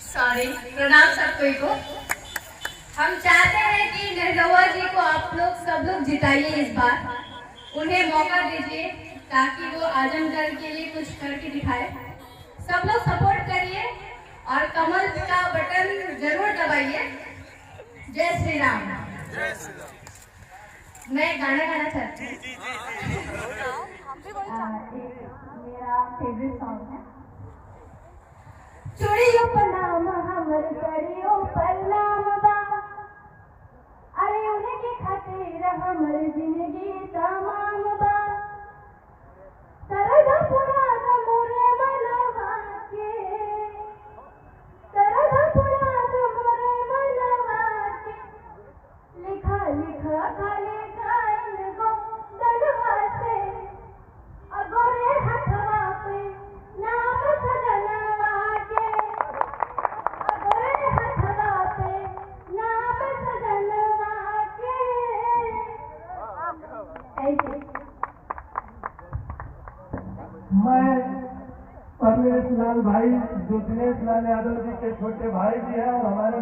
Sorry, प्रणाम सबको। हम चाहते हैं कि नेहरुआ जी को आप लोग सब लोग जिताइए इस बार, उन्हें मौका दीजिए ताकि वो आजमगढ़ के लिए कुछ करके दिखाए। सब लोग सपोर्ट करिए और कमल का बटन जरूर दबाइए। जय श्री राम। मैं गाना गाना चाहती हूँ। मेरा फेवरेट सॉन्ग है। चूड़ियों पर नाम हमर कड़ियों पर नाम बा, अरे उनके खातिर हमर जिंदगी तमाम बा। सरदा पुराण मोरे मनवा के, सरदा पुराण मोरे मनवा के, लिखा लिखा खाली गाइन गो दलवा से, अगोरे हथवा पे नाम सजनवा के, अगोरे हथवा पे नाम सजनवा के। मैं परमेश लाल भाई जो दिनेश लाल यादव जी के छोटे भाई भी हैं और हमारे